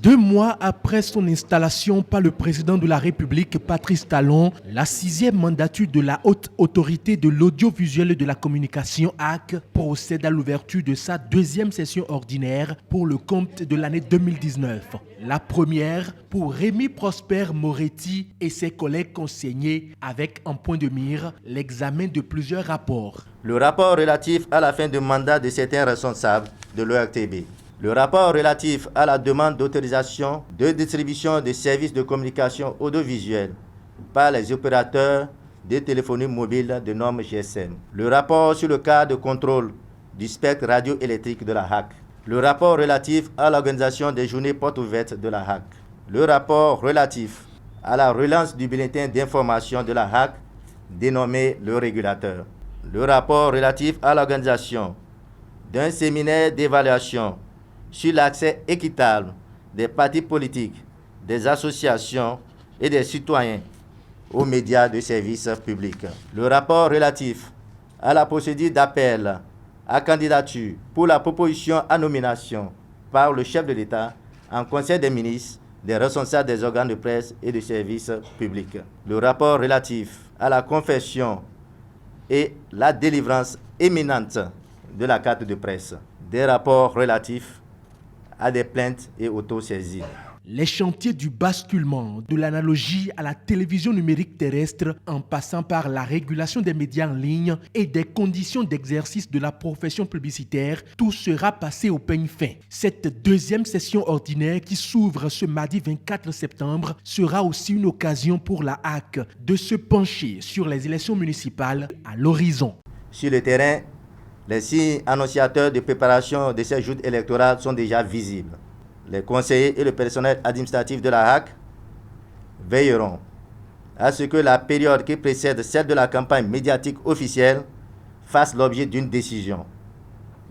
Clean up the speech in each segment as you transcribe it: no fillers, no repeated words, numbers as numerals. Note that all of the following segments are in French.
2 mois après son installation par le président de la République, Patrice Talon, la 6e mandature de la Haute Autorité de l'Audiovisuel et de la Communication HAC procède à l'ouverture de sa 2e session ordinaire pour le compte de l'année 2019. La première pour Rémy Prosper Moretti et ses collègues conseillers avec en point de mire l'examen de plusieurs rapports. Le rapport relatif à la fin de mandat de certains responsables de l'ORTB. Le rapport relatif à la demande d'autorisation de distribution des services de communication audiovisuelle par les opérateurs de téléphonie mobile de normes GSM. Le rapport sur le cas de contrôle du spectre radioélectrique de la HAC. Le rapport relatif à l'organisation des journées portes ouvertes de la HAC. Le rapport relatif à la relance du bulletin d'information de la HAC dénommé le régulateur. Le rapport relatif à l'organisation d'un séminaire d'évaluation sur l'accès équitable des partis politiques, des associations et des citoyens aux médias de service public. Le rapport relatif à la procédure d'appel à candidature pour la proposition à nomination par le chef de l'État en Conseil des ministres des responsables des organes de presse et de services publics. Le rapport relatif à la confession et la délivrance imminente de la carte de presse. Des rapports relatifs à des plaintes et autosaisies. Les chantiers du basculement de l'analogie à la télévision numérique terrestre en passant par la régulation des médias en ligne et des conditions d'exercice de la profession publicitaire, tout sera passé au peigne fin. Cette 2e session ordinaire qui s'ouvre ce mardi 24 septembre sera aussi une occasion pour la HAC de se pencher sur les élections municipales à l'horizon. Sur le terrain, les signes annonciateurs de préparation de ces joutes électorales sont déjà visibles. Les conseillers et le personnel administratif de la HAC veilleront à ce que la période qui précède celle de la campagne médiatique officielle fasse l'objet d'une décision,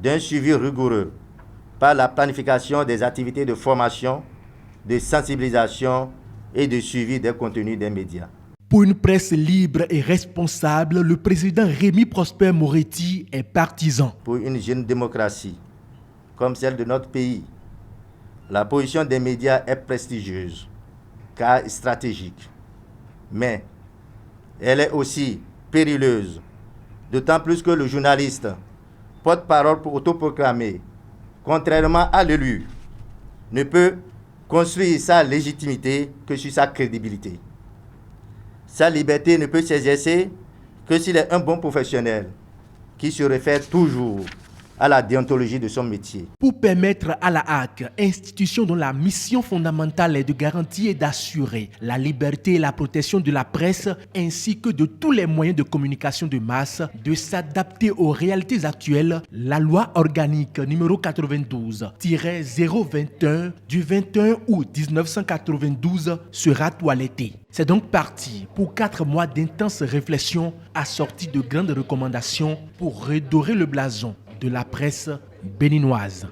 d'un suivi rigoureux par la planification des activités de formation, de sensibilisation et de suivi des contenus des médias. Pour une presse libre et responsable, le président Rémy Prosper Moretti est partisan. Pour une jeune démocratie comme celle de notre pays, la position des médias est prestigieuse, car stratégique. Mais elle est aussi périlleuse, d'autant plus que le journaliste, porte-parole pour autoproclamer, contrairement à l'élu, ne peut construire sa légitimité que sur sa crédibilité. Sa liberté ne peut s'exercer que s'il est un bon professionnel qui se réfère toujours à la déontologie de son métier. Pour permettre à la HAC, institution dont la mission fondamentale est de garantir et d'assurer la liberté et la protection de la presse ainsi que de tous les moyens de communication de masse, de s'adapter aux réalités actuelles, la loi organique numéro 92-021 du 21 août 1992 sera toilettée. C'est donc parti pour 4 mois d'intenses réflexions assorties de grandes recommandations pour redorer le blason de la presse béninoise.